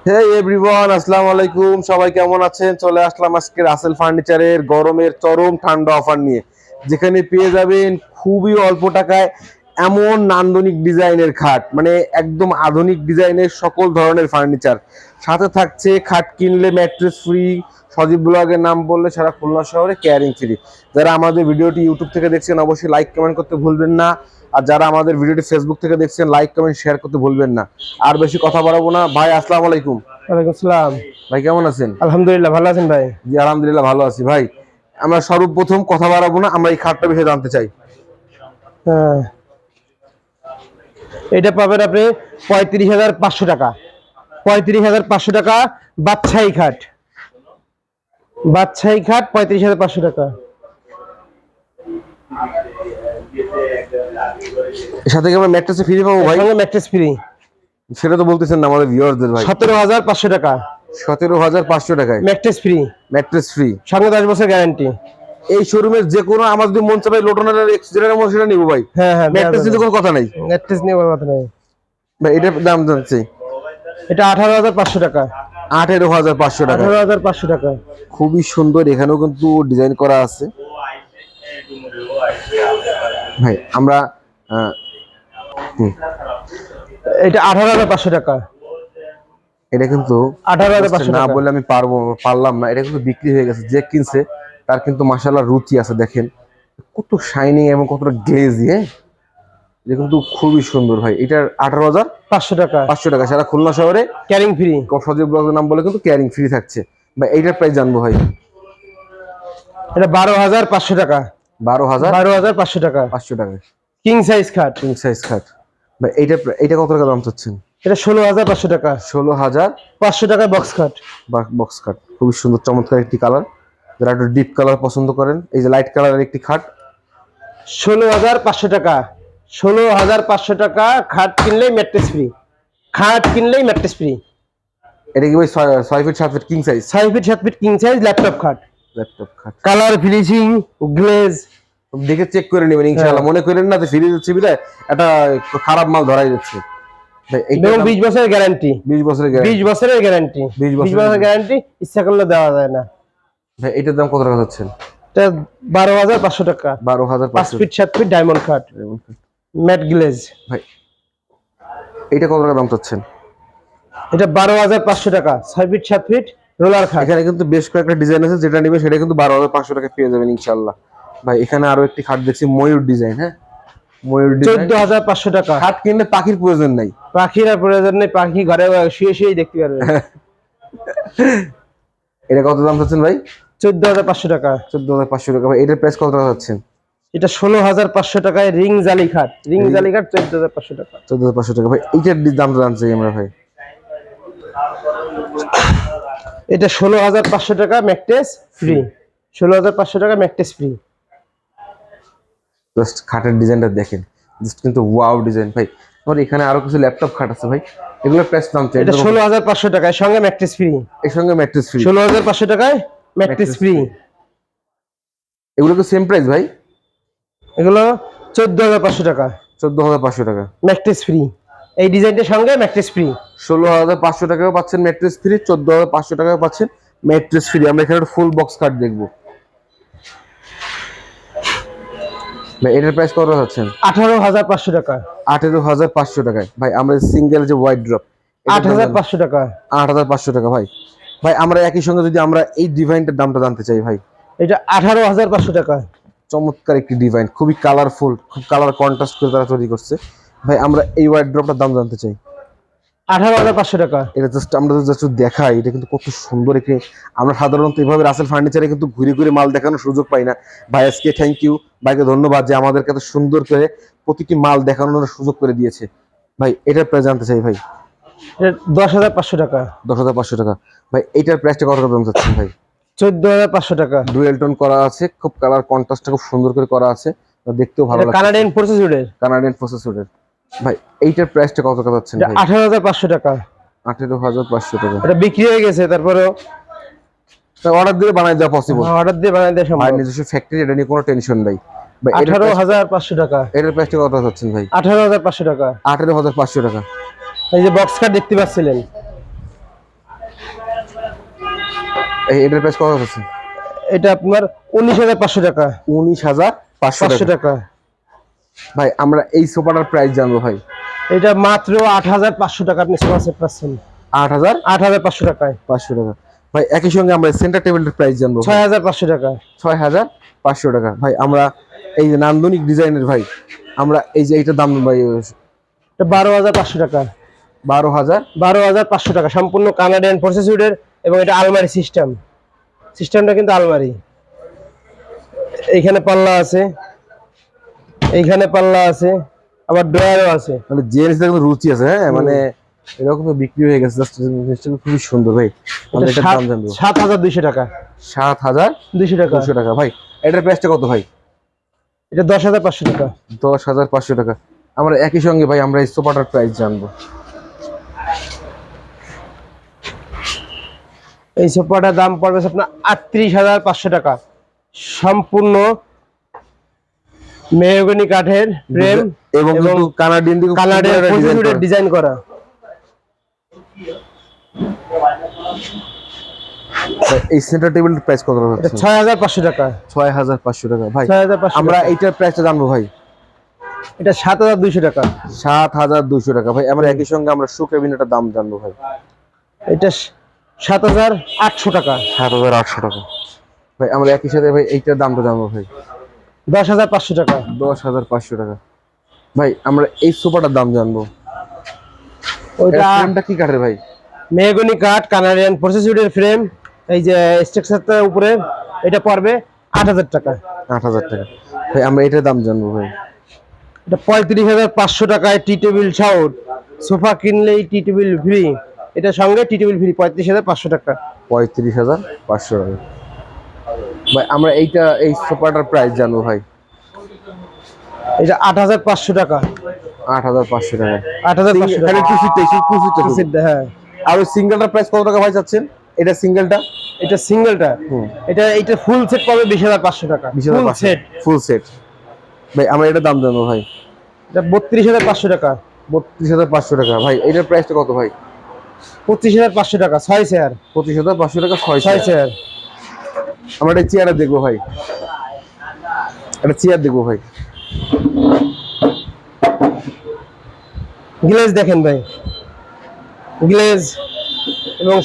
হে everyone, আসসালামু আলাইকুম। সবাই কেমন আছেন? চলে আসলাম আজকে রাসেল ফার্নিচারের গরমের চরম ঠান্ডা অফার নিয়ে, যেখানে পেয়ে যাবেন খুবই অল্প টাকায় এমন নান্দনিক ডিজাইনের খাট, মানে একদম আধুনিক ডিজাইনের সকল ধরনের ফার্নিচার। সাথে থাকছে খাট কিনলে ম্যাট্রেস ফ্রি। সজীব ব্লগের নাম বললে সারা খুলনা শহরে কেয়ারিং ফ্রি। যারা আমাদের ভিডিওটি ইউটিউব থেকে দেখছেন অবশ্যই লাইক কমেন্ট করতে ভুলবেন না, আর যারা আমাদের ভিডিওটি ফেসবুক থেকে দেখছেন লাইক কমেন্ট শেয়ার করতে ভুলবেন না। আর বেশি কথা বাড়াবো না ভাই, আসসালামু আলাইকুম। ওয়ালাইকুম আসসালাম। ভাই কেমন আছেন? আলহামদুলিল্লাহ, ভালো আছেন ভাই? জি আলহামদুলিল্লাহ ভালো আছি ভাই। আমরা সর্বপ্রথম কথা বাড়াবো না, আমরা এই খাটটা বিষয়ে জানতে চাই। হ্যাঁ, এটা পাবেন আপনি 35,500 টাকা। 35,500 টাকা বাদশাহী খাট। বাদশাহী খাট 35,500 টাকা। এর সাথে কি আমরা ম্যাট্রেসে ফ্রি পাবো ভাই? সঙ্গে ম্যাট্রেস ফ্রি। সেটা তো বলতেছেন না আমাদের ভিউয়ারদের ভাই। 17,500 টাকা 17,500 টাকায় ম্যাট্রেস ফ্রি। ম্যাট্রেস ফ্রি, সঙ্গে 10 বছর গ্যারান্টি। এই শোরুমের যে কোনো আমার যদি মন চাই লোটনের এক্সিডেন্টের মধ্যে সেটা নিবো ভাই। হ্যাঁ হ্যাঁ, ম্যাট্রেস নিতে কোনো কথা নাই ম্যাট্রেস নিয়ে কোনো কথা নেই ভাই। এটার দাম জানছি। এটা 18,500 টাকা। 18,500 টাকা, 18,500 টাকা। খুবই সুন্দর। এখানেও কিন্তু ডিজাইন করা আছে ভাই। আমরা হুম, এটা 18,500 টাকা। এটা কিন্তু 18,500 না টাকা। বলে আমি পারলাম না। এটা কিন্তু বিক্রি হয়ে গেছে। যে কিনছে তার কিন্তু মাশাআল্লাহ রুচি আছে। দেখেন কত শাইনিং এবং কতটা গ্লেজি। হ্যাঁ, এটা কিন্তু খুবই সুন্দর ভাই। এটার 18,500 টাকা 18,500 টাকা সারা খুলনা শহরে ক্যারিং ফ্রি। সজীব ব্লগের নাম বলে কিন্তু কেয়ারিং ফ্রি থাকছে ভাই। এইটার প্রাইস জানবো ভাই। এটা 12,500 টাকা। 12,500 12,500 টাকা টাকা কিং সাইজ খাট। কিং সাইজ খাট ভাই। এইটা কত টাকা দাম চাচ্ছেন? এটা 16,500 টাকা। 16,500 টাকা বক্স খাট। বক্স খাট, খুবই সুন্দর চমৎকার একটি কালার। যারা একটু ডিপ কালার পছন্দ করেন, এই যে লাইট কালারের একটি খাট। 16,500 টাকা। 16,500 টাকা খাট কিনলেই ম্যাট্রেস ফ্রি। খাট কিনলেই ম্যাট্রেস ফ্রি। এটা কি ভাই 6 feet 7 feet king size? 6 feet 7 feet king size laptop খাট। ল্যাপটপ খাট, কালার ফিনিশিং গ্লেজ দেখে চেক করে নেবেন ইনশাআল্লাহ। মনে করেন না যে ফ্রি দিচ্ছি বিদায় এটা খারাপ মাল ধরাই যাচ্ছে ভাই। এবং 20 বছরের গ্যারান্টি। 20 বছরের 20 গ্যারান্টি বছরের গ্যারান্টি। 20 20 বছরের গ্যারান্টি ইচ্ছা করলে দেওয়া যায় না ভাই। এটার দাম কত টাকা যাচ্ছেন? এটা 12,500 টাকা। 5 12,500 ফিট 7 ফিট ডায়মন্ড খাট ম্যাট গ্লেজ ভাই। এটা কত টাকা দাম চাচ্ছেন? এটা 12,500 টাকা 6 ফিট 7 ফিট রোলার খাট। এখানে কিন্তু বেশ কয়েকটা ডিজাইন আছে, যেটা নেবে সেটা কিন্তু 12,500 টাকা পেয়ে যাবেন ইনশাআল্লাহ ভাই। এখানে আরো একটি খাট দেখছি ময়ূর ডিজাইন। হ্যাঁ, ময়ূর ডিজাইন 14,500 টাকা। খাট কিনলে পাখির প্রয়োজন নাই। পাখির আর প্রয়োজন নেই, পাখি ঘরে শুয়ে শুয়েই দেখতে পারবে। এটা কত দাম চাচ্ছেন ভাই? 14,500 টাকা। 14,500 টাকা ভাই। এটার প্রাইস কত টাকা যাচ্ছেন? এটা 16,500 টাকায় রিং জালি খাট। রিং জালি খাট 14,500 টাকা। 14,500 টাকা ভাই। এইটার দাম জানতে চাই আমরা ভাই। এটা 16,500 টাকা ম্যাট্রেস ফ্রি। 16,500 টাকা ম্যাট্রেস ফ্রি। জাস্ট খাটের ডিজাইনটা দেখেন, জাস্ট কিন্তু ওয়াও ডিজাইন ভাই। আমার এখানে আরো কিছু ল্যাপটপ খাট আছে ভাই, এগুলোর প্রাইস দাম চাই। এটা 16,500 টাকায় সঙ্গে ম্যাট্রেস ফ্রি। এর সঙ্গে ম্যাট্রেস ফ্রি। 16,500 টাকায় ম্যাট্রেস ফ্রি। এগুলো কি সেম প্রাইস ভাই? এগুলো 14,500 টাকা 14,500 টাকা ম্যাট্রেস ফ্রি। এই ডিজাইনটার সঙ্গে ম্যাট্রেস ফ্রি। 16,500 টাকাও পাচ্ছেন ম্যাট্রেস ফ্রি, 14,500 টাকাও পাচ্ছেন ম্যাট্রেস ফ্রি। আমরা এখানে ফুল বক্স কাট দেখবো ভাই। এটার প্রাইস কত যাচ্ছেন? 18,500 টাকা। 18,500 টাকায় ভাই। আমরা সিঙ্গেল যে ওয়াইড ড্রপ 8,500 টাকা। 8,500 টাকা ভাই। ভাই আমরা একই সঙ্গে যদি আমরা এই ডিভাইনটার দামটা জানতে চাই ভাই। এটা 18,500 টাকা। চমৎকার একটি ডিভাইন, খুবই কালারফুল, খুব কালার কন্ট্রাস্ট করে তারা তৈরি করছে ভাই। আমরা এই ওয়াইড ড্রপটার দাম জানতে চাই। 18,500 টাকা। এটা জাস্ট আমরা জাস্ট দেখাই, এটা কিন্তু কত সুন্দর একটি। আমরা সাধারণত এইভাবে রাসেল ফার্নিচারে কিন্তু ঘুরে ঘুরে মাল দেখানোর সুযোগ পাই না ভাই। আজকে থ্যাংক ইউ ভাইকে, ধন্যবাদ যে আমাদেরকে এত সুন্দর করে প্রতিটি মাল দেখানোর সুযোগ করে দিয়েছে ভাই। এটার প্রাইস জানতে চাই ভাই। এটা 10,500 টাকা। 10,500 টাকা ভাই। এইটার প্রাইসটা কত দাম চাচ্ছেন ভাই? 14,500 টাকা। ডুয়েল টোন করা আছে, খুব কালার কন্ট্রাস্টটা খুব সুন্দর করে করা আছে, দেখতেও ভালো লাগে। কানাডিয়ান প্রসেসরের। কানাডিয়ান প্রসেসরের ভাই। এইটার প্রাইসটা কত টাকা যাচ্ছেন ভাই? 18,500 টাকা। 18,500 টাকা। এটা বিক্রি হয়ে গেছে, তারপরেও অর্ডার দিয়ে বানাই দেওয়া পসিবল। অর্ডার দিয়ে বানাই দেওয়া ভাই সম্ভব। নিজস্ব ফ্যাক্টরি, এটা নিয়ে কোনো টেনশন নাই ভাই। 18,500 টাকা। এটার প্রাইসটা কত যাচ্ছেন ভাই? 18,500 টাকা। 18,500 টাকা। এই যে বক্স কাট দেখতে পাচ্ছিলেন, এটার প্রাইস কত আছে? এটা আপনার 19,500 টাকা। 19,500 টাকা। টাকা। ভাই আমরা এই সোফাটার প্রাইস জানবো ভাই। এটা মাত্র 8,500 টাকা আপনি সোফা সেট পাচ্ছেন। 8,500 টাকায়। 8,500 টাকা। ভাই একই সঙ্গে আমরা সেন্টার টেবিলের প্রাইস জানবো। 6,500 টাকা। 6,500 টাকা। ভাই আমরা এই যে নান্দনিক ডিজাইনের ভাই, আমরা এই যে এইটার দাম ভাই এটা 12,500 টাকা। 12,000 টাকা সম্পূর্ণ কানাডিয়ান প্রসেসরের, এবং এটা আলমারি সিস্টেম। সিস্টেমটা কিন্তু আলমারি। এইখানে পাল্লা আছে, এইখানে পাল্লা আছে, আবার ড্রয়ারও আছে। মানে জেন্টসদের কিন্তু রুচি আছে, হ্যাঁ মানে এরকম বিক্রি হয়ে গেছে, জাস্ট জিনিসটা খুবই সুন্দর ভাই। আমরা এটার দাম জানবো। 7,200 টাকা। 7,200 টাকা। টাকা। ভাই এটার প্রাইসটা কত ভাই? এটা 10,500 টাকা। 10,500 টাকা। আমরা একই সঙ্গে ভাই আমরা এই সোফাটার প্রাইস জানবো। এই সোফাটার দাম পড়বে আপনার 38,500 টাকা। সম্পূর্ণ মেহগনি কাঠের ফ্রেম এবং কিন্তু কানাডিয়ান ডিজাইন করা। এই সেন্টার টেবিলের প্রাইস কত এটা আছে? 6,500 টাকা। 6,500 টাকা। ভাই 6,500 আমরা টাকা। এইটার প্রাইসটা জানবো ভাই। এটা 7,200 টাকা। 7,200 টাকা। ভাই আমরা একই সঙ্গে আমরা শো ক্যাবিনেটের দাম জানবো ভাই। এটা 7,800 টাকা। 7,800 টাকা। ভাই আমরা একই সাথে ভাই এইটার দামটা জানবো ভাই। 10,500 টাকা। 10,500 টাকা। ভাই আমরা এই সোফাটার দাম জানবো। ওইটা ফ্রেমটা কি কাঠের ভাই? মেহগনি কাঠ, কানাডিয়ান প্রসেসরের ফ্রেম। এই যে স্ট্রাকচারটা উপরে, এটা পড়বে 8,000 টাকা। 8,000 টাকা। ভাই আমরা এটার দাম জানবো ভাই। এটা 35,500 টাকায় টি টেবিল সহ। সোফা কিনলেই টি টেবিল ফ্রি। এটা সঙ্গে টি টেবিল ফ্রি 35,500 টাকা। 35,500 টাকা। ভাই আমরা এই সোফাটার প্রাইস জানবো ভাই। এটা 8,500 টাকা। 8,500 টাকা। 8,500 টাকা। খালি টু সিট। হ্যাঁ। আর ওই সিঙ্গেলটার প্রাইস কত টাকা ভাই চাচ্ছেন? এটা সিঙ্গেলটা? এটা সিঙ্গেলটা। এটা ফুল সেট পাবে 20,500 টাকা। Full set. Full set. ভাই আমরা এটার দাম জানবো ভাই। এটা 32,500 টাকা। 32,500 টাকা। ভাই এটার প্রাইসটা কত ভাই? 25,500 টাকা। 6 চেয়ার। 25,500 টাকা। 6 চেয়ার। আমরা একটা চেয়ার দেখবো ভাই। একটা চেয়ার দেখবো ভাই। গ্লেজ দেখেন ভাই, গ্লেজ এবং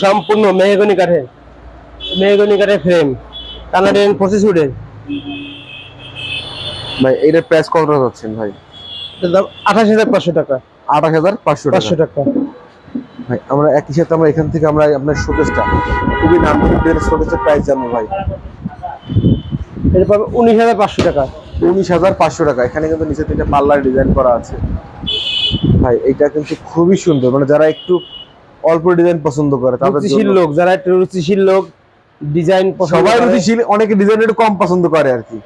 সম্পূর্ণ মেহগনি কাঠের ফ্রেম, কানাডিয়ান প্রসেসরের। ভাই এটার প্রাইস কত যাচ্ছেন ভাই? এটার দাম 28,500 টাকা। 28,500 টাকা। ভাই আমরা একই সাথে আমরা এখান থেকে আমরা আপনার শোকেসটা খুবই নান্দনিক শোকেসের প্রাইস জানবো ভাই। এটা পাবে 19,500 টাকা। 19,500 টাকা। এখানে কিন্তু নিচে 3টা পাল্লার ডিজাইন করা আছে ভাই। এটা কিন্তু খুবই সুন্দর, মানে যারা একটু অল্প ডিজাইন পছন্দ করে তাদের রুচিশীল জন্য। লোক, যারা একটু রুচিশীল লোক, ডিজাইন পছন্দ সবাই করে। রুচিশীল, অনেকে ডিজাইন একটু কম পছন্দ করে আর কি।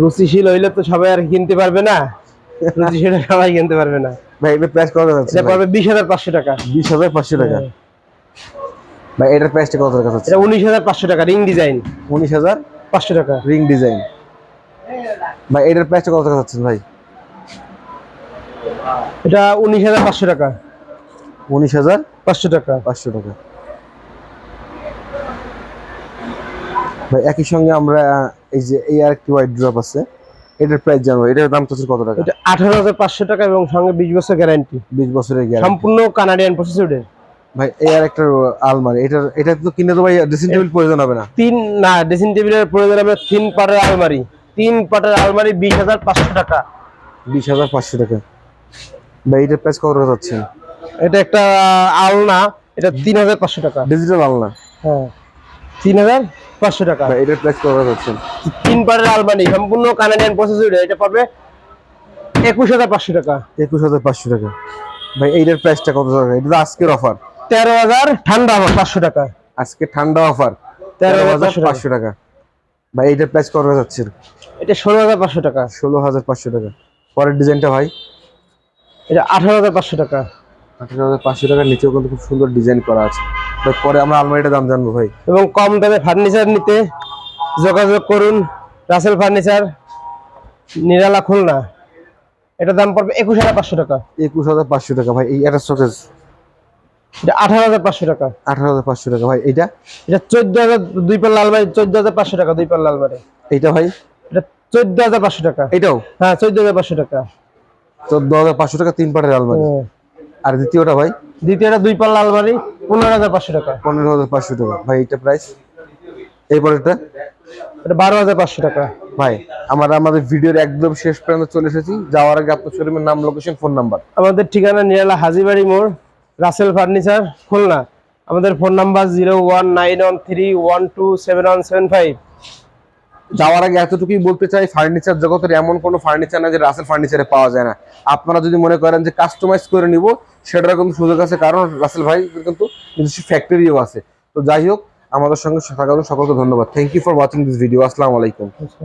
রুচিশীল হইলে তো সবাই আর কিনতে পারবে না, রুচিশীল সবাই কিনতে পারবে না। ভাই এটার প্রাইস কত যাচ্ছে? এটা পাবে 20,500 টাকা। 20,500 টাকা। ভাই এটার প্রাইসটা কত টাকা যাচ্ছে? এটা 19,500 টাকা। Ring design. 19,500 টাকা। Ring design. ভাই এটার প্রাইসটা কত টাকা যাচ্ছে ভাই? এটা 19,500 টাকা। 19,500 টাকা। 500 টাকা। ভাই একই সঙ্গে আমরা এই যে এই আরেকটি হোয়াইট ড্রপ আছে, এটার প্রাইস জানবো। এটার দাম তো কত টাকা? এটা 18,500 টাকা এবং সঙ্গে 20 বছর গ্যারান্টি। 20 বছরের গ্যারান্টি। সম্পূর্ণ কানাডিয়ান প্রসেসরের। ভাই এই আরেকটা আলমারি, এটা তো কিনে তো ভাই ড্রেসিং টেবিল প্রয়োজন হবে না? ড্রেসিং টেবিলের প্রয়োজন হবে। 3 পাটের আলমারি। 3 পাটের আলমারি 20,500 টাকা। 20,500 টাকা। ভাই এটার প্রাইস কত টাকা যাচ্ছে? এটা একটা আলনা, এটা 3,500 টাকা। ডিজিটাল আলনা? হ্যাঁ, 3,500 টাকা। ভাই এটার প্রাইস কত টাকা যাচ্ছে? 3 পাটের আলমারি সম্পূর্ণ কানাডিয়ান প্রসেসর। এটা পাবে 21,500 টাকা। 21,500 টাকা। ভাই এইটার প্রাইসটা কত টাকা? এটা তো আজকের অফার। 13,000 ঠান্ডা 500 টাকা। আজকে ঠান্ডা অফার 13,500 টাকা। ভাই এইটার প্রাইস কত টাকা যাচ্ছে? এটা 16,500 টাকা। 16,500 টাকা। পরের ডিজাইনটা ভাই? এটা 18,500 টাকা। 18,500 টাকার নিচেও কিন্তু খুব সুন্দর ডিজাইন করা আছে। ভাই পরে আমরা আলমারিটার দাম জানবো ভাই। এবং কম দামে ফার্নিচার নিতে যোগাযোগ করুন রাসেল ফার্নিচার, নিরালা, খুলনা। এটা দাম পড়বে 21,500 টাকা। 21,500 টাকা। ভাই এই একটা শোকেস এটা 18,500 টাকা। 18,500 টাকা ভাই। এটা এটা 14,000 দুই পাল্লা আলমারি, 14,500 টাকা দুই পাল্লা আলমারি। এটা ভাই এটা 14,500 টাকা। এটাও হ্যাঁ 14,500 টাকা। 14,500 টাকা 3 পাটের আলমারি। হ্যাঁ। আর দ্বিতীয়টা ভাই দ্বিতীয়টা দুই পাল্লা আলমারি 15,500 টাকা। 15,500 টাকা ভাই। এটা প্রাইস এই পরেরটা এটা 12,500 টাকা। ভাই আমাদের ভিডিওর একদম শেষ পর্যন্ত চলে এসেছি। যাওয়ার আগে আপনার শোরুমের নাম, লোকেশন, ফোন নাম্বার। আমাদের ঠিকানা নিরালা হাজীবাড়ি মোড়, রাসেল ফার্নিচার, খুলনা। আমাদের ফোন নাম্বার 01913127175। যাওয়ার আগে এতটুকুই বলতে চাই, ফার্নিচার জগতের এমন কোনো ফার্নিচার না যে রাসেল ফার্নিচারে পাওয়া যায় না। আপনারা যদি মনে করেন যে কাস্টমাইজ করে নিব, সেটার কিন্তু সুযোগ আছে, কারণ রাসেল ভাই কিন্তু নিজস্ব ফ্যাক্টরিও আছে। তো যাই হোক, আমাদের সঙ্গে থাকার জন্য সকলকে ধন্যবাদ। Thank you for watching this video. আসসালামু আলাইকুম।